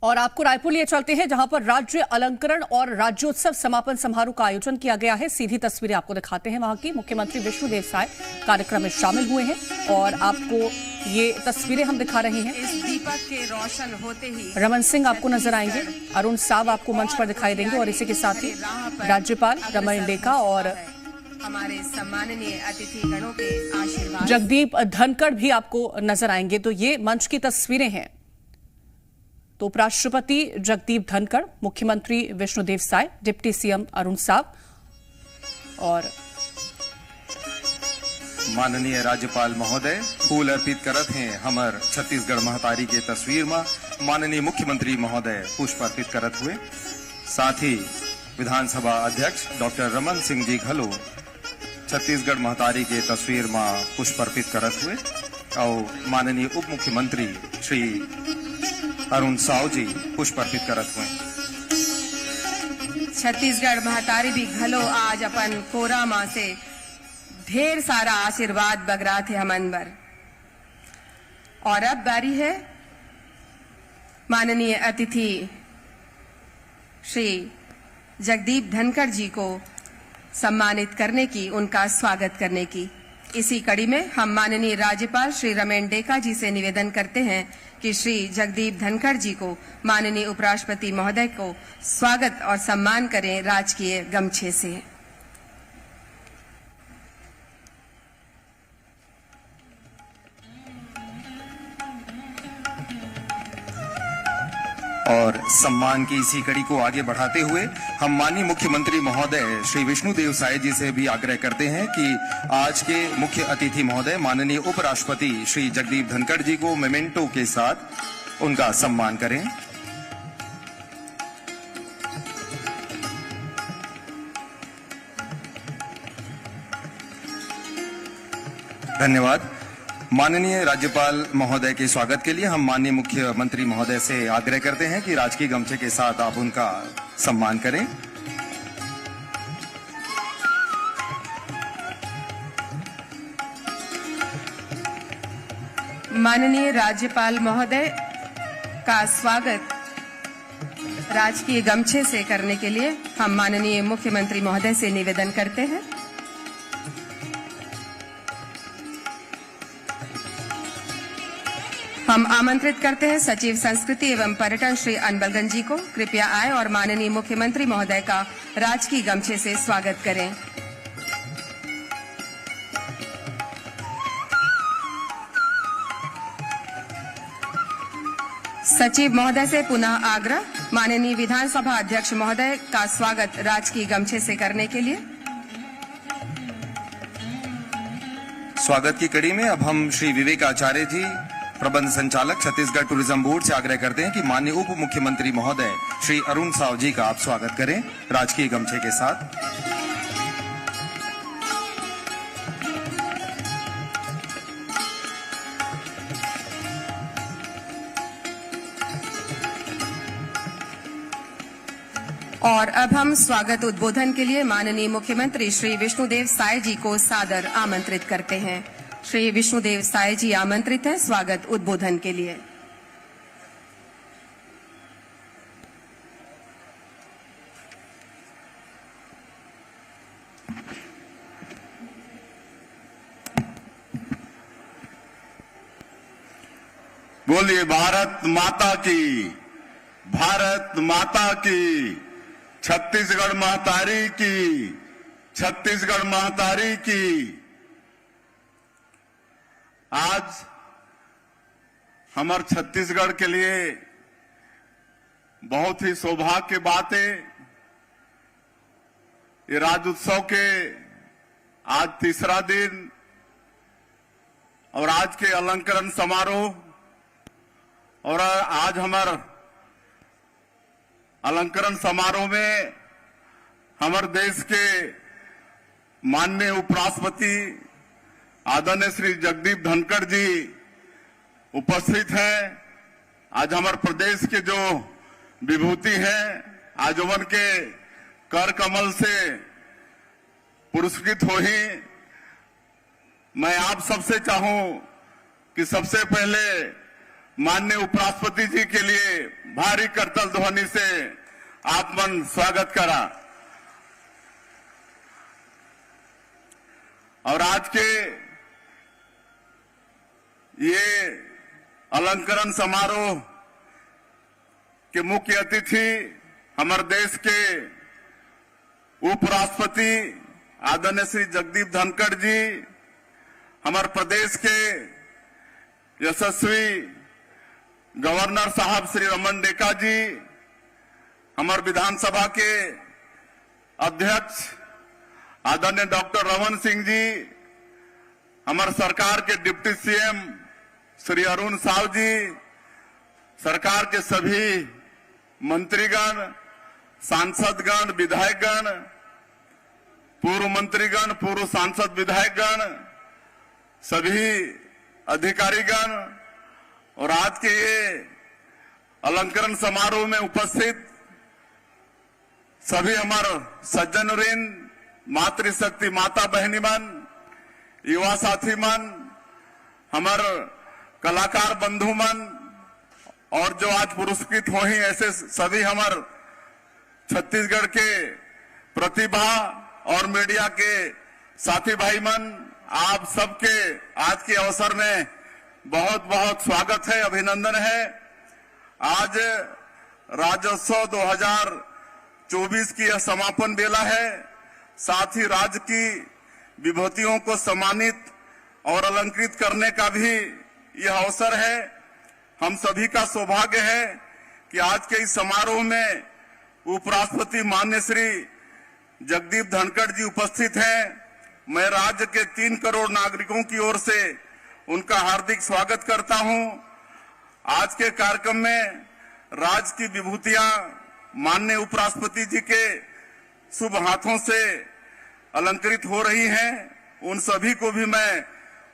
और आपको रायपुर लिए चलते हैं, जहां पर राज्य अलंकरण और राज्योत्सव समापन समारोह का आयोजन किया गया है। सीधी तस्वीरें आपको दिखाते हैं वहां की। मुख्यमंत्री विष्णुदेव साय कार्यक्रम में शामिल हुए हैं और आपको ये तस्वीरें हम दिखा रहे हैं। इस दीपक के रोशन होते ही रमन सिंह आपको नजर आएंगे, अरुण साव आपको मंच पर दिखाई देंगे और इसी के साथ ही राज्यपाल रमन डेका और हमारे सम्माननीय अतिथिगणों के आशीर्वाद जगदीप धनखड़ भी आपको नजर आएंगे। तो ये मंच की तस्वीरें हैं। तो उपराष्ट्रपति जगदीप धनखड़, मुख्यमंत्री विष्णुदेव साय, डिप्टी सीएम अरुण साव और माननीय राज्यपाल महोदय फूल अर्पित करत हैं हमर छत्तीसगढ़ महतारी के तस्वीर में। माननीय मुख्यमंत्री महोदय पुष्प अर्पित करत हुए, साथ ही विधानसभा अध्यक्ष डॉक्टर रमन सिंह जी घलो छत्तीसगढ़ महतारी के तस्वीर में पुष्प अर्पित करत हुए और माननीय उप मुख्यमंत्री श्री अरुण साव जी पुष्प अर्पित करत हुए। छत्तीसगढ़ महतारी भी घलो आज अपन कोरा माँ से ढेर सारा आशीर्वाद बगरा थे हमन बर। और अब बारी है माननीय अतिथि श्री जगदीप धनखड़ जी को सम्मानित करने की, उनका स्वागत करने की। इसी कड़ी में हम माननीय राज्यपाल श्री रमन डेका जी से निवेदन करते हैं कि श्री जगदीप धनखड़ जी को माननीय उपराष्ट्रपति महोदय को स्वागत और सम्मान करें राजकीय गमछे से। और सम्मान की इसी कड़ी को आगे बढ़ाते हुए हम माननीय मुख्यमंत्री महोदय श्री विष्णुदेव साय जी से भी आग्रह करते हैं कि आज के मुख्य अतिथि महोदय माननीय उपराष्ट्रपति श्री जगदीप धनखड़ जी को मेमेंटो के साथ उनका सम्मान करें। धन्यवाद। माननीय राज्यपाल महोदय के स्वागत के लिए हम माननीय मुख्यमंत्री महोदय से आग्रह करते हैं कि राजकीय गमछे के साथ आप उनका सम्मान करें। माननीय राज्यपाल महोदय का स्वागत राजकीय गमछे से करने के लिए हम माननीय मुख्यमंत्री महोदय से निवेदन करते हैं। हम आमंत्रित करते हैं सचिव संस्कृति एवं पर्यटन श्री अनबलगंज जी को, कृपया आए और माननीय मुख्यमंत्री महोदय का राजकीय गमछे से स्वागत करें। सचिव महोदय से पुनः आग्रह, माननीय विधानसभा अध्यक्ष महोदय का स्वागत राजकीय गमछे से करने के लिए। स्वागत की कड़ी में अब हम श्री विवेक आचार्य जी, प्रबंध संचालक छत्तीसगढ़ टूरिज्म बोर्ड से आग्रह करते हैं कि माननीय उप मुख्यमंत्री महोदय श्री अरुण साव जी का आप स्वागत करें राजकीय गमछे के साथ। और अब हम स्वागत उद्बोधन के लिए माननीय मुख्यमंत्री श्री विष्णुदेव साय जी को सादर आमंत्रित करते हैं। श्री विष्णुदेव साय जी आमंत्रित हैं स्वागत उद्बोधन के लिए। बोलिए भारत माता की, भारत माता की, छत्तीसगढ़ महतारी की, छत्तीसगढ़ महतारी की। आज हमार छत्तीसगढ़ के लिए बहुत ही सौभाग्य की बात है। ये राज्योत्सव के आज तीसरा दिन और आज के अलंकरण समारोह, और आज हमार अलंकरण समारोह में हमारे देश के माननीय उपराष्ट्रपति आदरणीय श्री जगदीप धनखड़ जी उपस्थित हैं। आज हमारे प्रदेश के जो विभूति हैं, आज उनके कर कमल से पुरस्कृत हो ही मैं आप सबसे चाहूं कि सबसे पहले माननीय उपराष्ट्रपति जी के लिए भारी करतल ध्वनि से आपमन स्वागत करा। और आज के ये अलंकरण समारोह के मुख्य अतिथि हमारे देश के उपराष्ट्रपति आदरणीय श्री जगदीप धनखड़ जी, हमारे प्रदेश के यशस्वी गवर्नर साहब श्री रमन डेका जी, हमारे विधानसभा के अध्यक्ष आदरणीय डॉक्टर रमन सिंह जी, हमारे सरकार के डिप्टी सीएम श्री अरुण साव जी, सरकार के सभी मंत्रीगण, सांसदगण, विधायकगण, पूर्व मंत्रीगण, पूर्व सांसद, विधायकगण, सभी अधिकारीगण और आज के ये अलंकरण समारोह में उपस्थित सभी हमारे सज्जनवृंद, मातृशक्ति माता बहनी मन, युवा साथी मन, हमारे कलाकार बंधु मन और जो आज पुरस्कृत हो ही ऐसे सभी हमारे छत्तीसगढ़ के प्रतिभा और मीडिया के साथी भाई मन, आप सबके आज के अवसर में बहुत बहुत स्वागत है, अभिनंदन है। आज राज्योत्सव 2024 की यह समापन बेला है। साथ ही राज्य की विभूतियों को सम्मानित और अलंकृत करने का भी यह अवसर है। हम सभी का सौभाग्य है कि आज के इस समारोह में उपराष्ट्रपति माननीय श्री जगदीप धनखड़ जी उपस्थित हैं। मैं राज्य के 3 करोड़ नागरिकों की ओर से उनका हार्दिक स्वागत करता हूं। आज के कार्यक्रम में राज्य की विभूतियां माननीय उपराष्ट्रपति जी के शुभ हाथों से अलंकृत हो रही हैं। उन सभी को भी मैं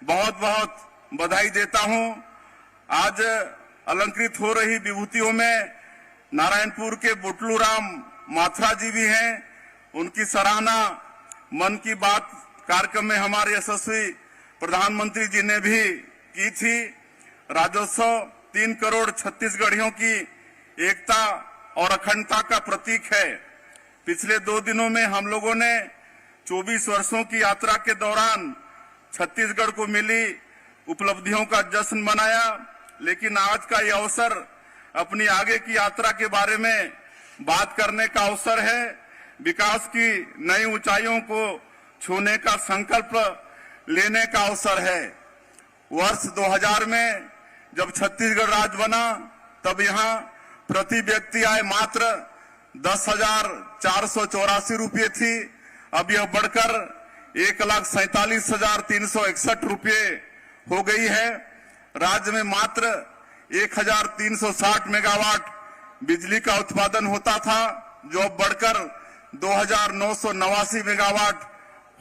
बहुत बहुत बधाई देता हूं। आज अलंकृत हो रही विभूतियों में नारायणपुर के बुटलू राम माथुरा जी भी हैं। उनकी सराहना मन की बात कार्यक्रम में हमारे यशस्वी प्रधानमंत्री जी ने भी की थी। राज्योत्सव 3 करोड़ छत्तीसगढ़ियों की एकता और अखंडता का प्रतीक है। पिछले 2 दिनों में हम लोगों ने 24 वर्षों की यात्रा के दौरान छत्तीसगढ़ को मिली उपलब्धियों का जश्न मनाया, लेकिन आज का यह अवसर अपनी आगे की यात्रा के बारे में बात करने का अवसर है। विकास की नई ऊंचाइयों को छूने का संकल्प लेने का अवसर है। वर्ष 2000 में जब छत्तीसगढ़ राज्य बना तब यहाँ प्रति व्यक्ति आय मात्र 10,484 रुपये थी। अब यह बढ़कर 1,47,361 रुपये हो गई है। राज्य में मात्र 1,360 मेगावाट बिजली का उत्पादन होता था, जो अब बढ़कर 2,989 मेगावाट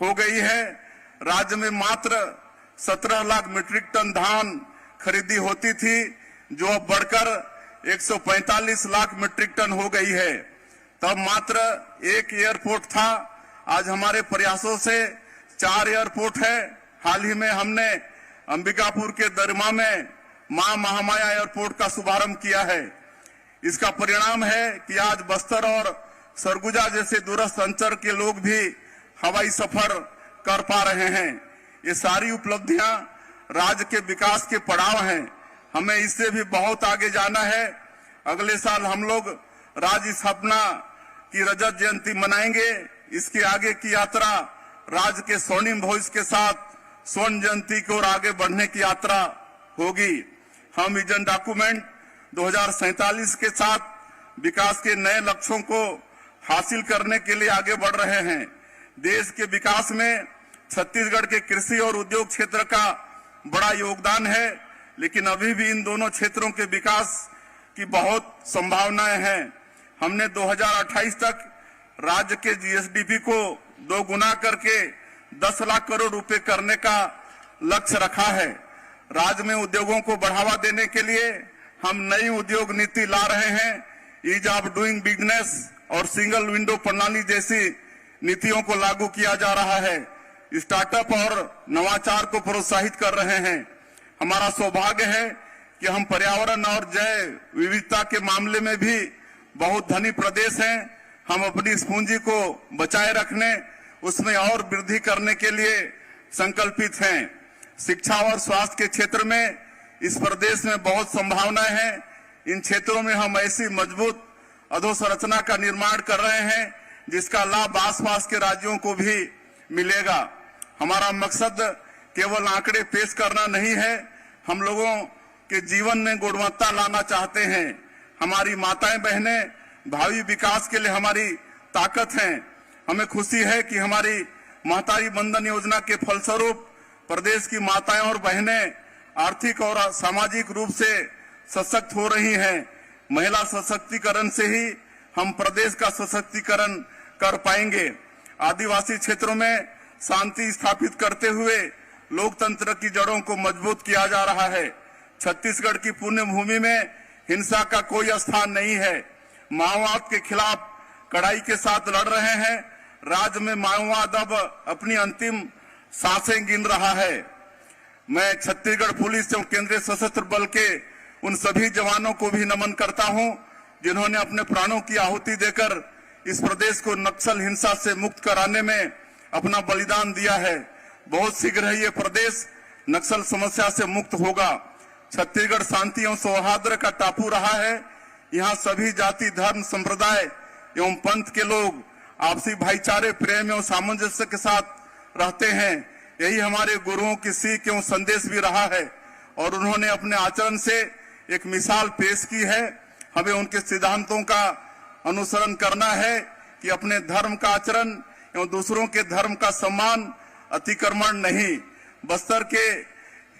हो गई है। राज्य में मात्र 17 लाख मीट्रिक टन धान खरीदी होती थी, जो अब बढ़कर 145 लाख मीट्रिक टन हो गई है। तब मात्र 1 एयरपोर्ट था, आज हमारे प्रयासों से 4 एयरपोर्ट है। हाल ही में हमने अंबिकापुर के दरमा में मां महामाया एयरपोर्ट का शुभारंभ किया है। इसका परिणाम है कि आज बस्तर और सरगुजा जैसे दूरस्थ अंचल के लोग भी हवाई सफर कर पा रहे हैं। ये सारी उपलब्धियां राज्य के विकास के पड़ाव हैं। हमें इससे भी बहुत आगे जाना है। अगले साल हम लोग राज्य स्थापना की रजत जयंती मनाएंगे। इसके आगे की यात्रा राज्य के स्वर्णिम भविष्य के साथ स्वर्ण जयंती की ओर आगे बढ़ने की यात्रा होगी। हम विजन डॉक्यूमेंट 2047 के साथ विकास के नए लक्ष्यों को हासिल करने के लिए आगे बढ़ रहे हैं। देश के विकास में छत्तीसगढ़ के कृषि और उद्योग क्षेत्र का बड़ा योगदान है, लेकिन अभी भी इन दोनों क्षेत्रों के विकास की बहुत संभावनाएं हैं। हमने 2028 तक राज्य के जीएसडीपी को 2 गुना करके 10 लाख करोड़ रुपए करने का लक्ष्य रखा है। राज्य में उद्योगों को बढ़ावा देने के लिए हम नई उद्योग नीति ला रहे हैं। ईज ऑफ डूइंग बिजनेस और सिंगल विंडो प्रणाली जैसी नीतियों को लागू किया जा रहा है। स्टार्टअप और नवाचार को प्रोत्साहित कर रहे हैं। हमारा सौभाग्य है कि हम पर्यावरण और जैव विविधता के मामले में भी बहुत धनी प्रदेश हैं। हम अपनी इस पूंजी को बचाए रखने, उसमें और वृद्धि करने के लिए संकल्पित हैं। शिक्षा और स्वास्थ्य के क्षेत्र में इस प्रदेश में बहुत संभावनाएं हैं। इन क्षेत्रों में हम ऐसी मजबूत अधोसंरचना का निर्माण कर रहे हैं जिसका लाभ आसपास के राज्यों को भी मिलेगा। हमारा मकसद केवल आंकड़े पेश करना नहीं है, हम लोगों के जीवन में गुणवत्ता लाना चाहते हैं। हमारी माताएं बहनें भावी विकास के लिए हमारी ताकत हैं। हमें खुशी है कि हमारी महतारी बंधन योजना के फलस्वरूप प्रदेश की माताएं और बहनें आर्थिक और सामाजिक रूप से सशक्त हो रही हैं। महिला सशक्तिकरण से ही हम प्रदेश का सशक्तिकरण कर पाएंगे। आदिवासी क्षेत्रों में शांति स्थापित करते हुए लोकतंत्र की जड़ों को मजबूत किया जा रहा है। छत्तीसगढ़ की पुण्य भूमि में हिंसा का कोई स्थान नहीं है। माओवाद के खिलाफ कड़ाई के साथ लड़ रहे हैं। राज्य में माओवाद अब अपनी अंतिम सांसें गिन रहा है। मैं छत्तीसगढ़ पुलिस एवं केंद्रीय सशस्त्र बल के उन सभी जवानों को भी नमन करता हूं जिन्होंने अपने प्राणों की आहुति देकर इस प्रदेश को नक्सल हिंसा से मुक्त कराने में अपना बलिदान दिया है। बहुत शीघ्र ही ये प्रदेश नक्सल समस्या से मुक्त होगा। छत्तीसगढ़ शांति एवं सौहार्द का टापू रहा है। यहाँ सभी जाति, धर्म, संप्रदाय एवं पंथ के लोग आपसी भाईचारे, प्रेम एवं सामंजस्य के साथ रहते हैं। यही हमारे गुरुओं की सीख एवं संदेश भी रहा है और उन्होंने अपने आचरण से एक मिसाल पेश की है। हमें उनके सिद्धांतों का अनुसरण करना है कि अपने धर्म का आचरण एवं दूसरों के धर्म का सम्मान, अतिक्रमण नहीं। बस्तर के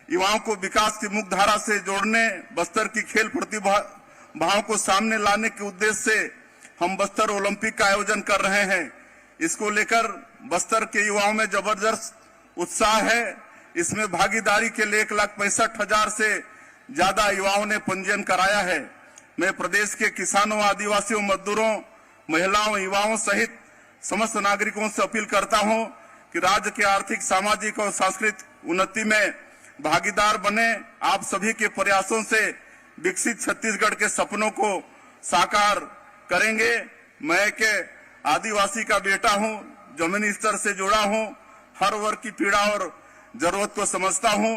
युवाओं को विकास की मुख्य धारा से जोड़ने, बस्तर की खेल प्रतिभाओं को सामने लाने के उद्देश्य से हम बस्तर ओलंपिक का आयोजन कर रहे हैं। इसको लेकर बस्तर के युवाओं में जबरदस्त उत्साह है। इसमें भागीदारी के लिए 1,65,000 से ज्यादा युवाओं ने पंजीयन कराया है। मैं प्रदेश के किसानों, आदिवासियों, मजदूरों, महिलाओं, युवाओं सहित समस्त नागरिकों से अपील करता हूं कि राज्य के आर्थिक, सामाजिक और सांस्कृतिक उन्नति में भागीदार बने। आप सभी के प्रयासों से विकसित छत्तीसगढ़ के सपनों को साकार करेंगे। मैं एक आदिवासी का बेटा हूं, जमीनी स्तर से जुड़ा हूं, हर वर्ग की पीड़ा और जरूरत को समझता हूं।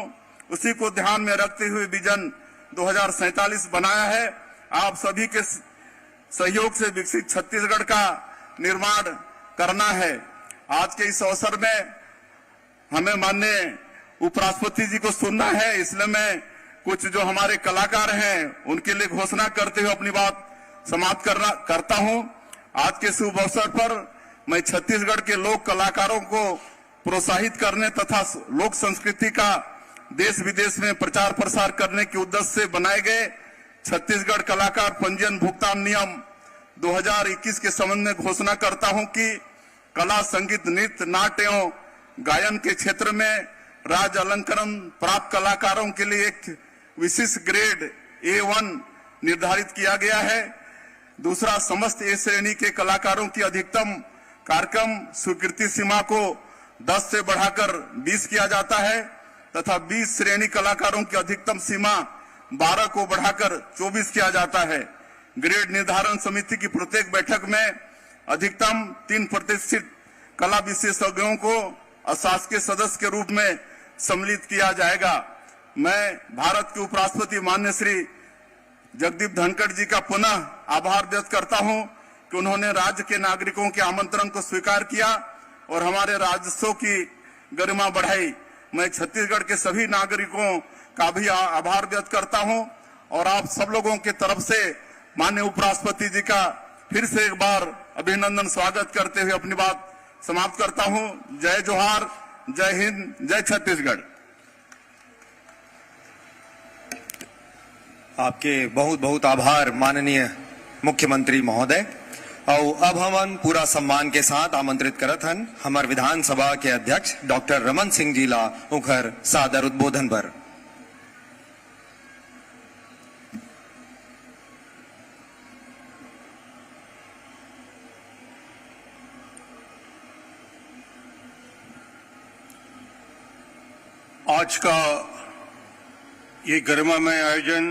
उसी को ध्यान में रखते हुए विजन 2047 बनाया है। आप सभी के सहयोग से विकसित छत्तीसगढ़ का निर्माण करना है। आज के इस अवसर में हमें माननीय उपराष्ट्रपति जी को सुनना है, इसलिए मैं कुछ जो हमारे कलाकार हैं उनके लिए घोषणा करते हुए अपनी बात समाप्त करता हूं। आज के शुभ अवसर पर मैं छत्तीसगढ़ के लोक कलाकारों को प्रोत्साहित करने तथा लोक संस्कृति का देश विदेश में प्रचार प्रसार करने के उद्देश्य से बनाए गए छत्तीसगढ़ कलाकार पंजीयन भुगतान नियम 2021 के संबंध में घोषणा करता हूं कि कला, संगीत, नृत्य, नाट्य एवं गायन के क्षेत्र में राज्य अलंकरण प्राप्त कलाकारों के लिए एक विशिष्ट ग्रेड A1 निर्धारित किया गया है। दूसरा, समस्त ए श्रेणी के कलाकारों की अधिकतम कार्यक्रम स्वीकृति सीमा को 10 से बढ़ाकर 20 किया जाता है तथा 20 श्रेणी कलाकारों की अधिकतम सीमा 12 को बढ़ाकर 24 किया जाता है। ग्रेड निर्धारण समिति की प्रत्येक बैठक में अधिकतम 3 प्रतिष्ठित कला विशेषज्ञों को अशासकीय सदस्य के रूप में सम्मिलित किया जाएगा। मैं भारत के उपराष्ट्रपति माननीय श्री जगदीप धनखड़ जी का पुनः आभार व्यक्त करता हूं कि उन्होंने राज्य के नागरिकों के आमंत्रण को स्वीकार किया और हमारे राजस्व की गरिमा बढ़ाई। मैं छत्तीसगढ़ के सभी नागरिकों का भी आभार व्यक्त करता हूं और आप सब लोगों के तरफ से माननीय उपराष्ट्रपति जी का फिर से एक बार अभिनंदन स्वागत करते हुए अपनी बात समाप्त करता हूं। जय जोहार, जय हिंद, जय छत्तीसगढ़। आपके बहुत बहुत आभार माननीय मुख्यमंत्री महोदय। और अब हमन पूरा सम्मान के साथ आमंत्रित करत हन हमार विधानसभा के अध्यक्ष डॉक्टर रमन सिंह जी ला उखर सादर उद्बोधन पर। आज का ये गरिमामय आयोजन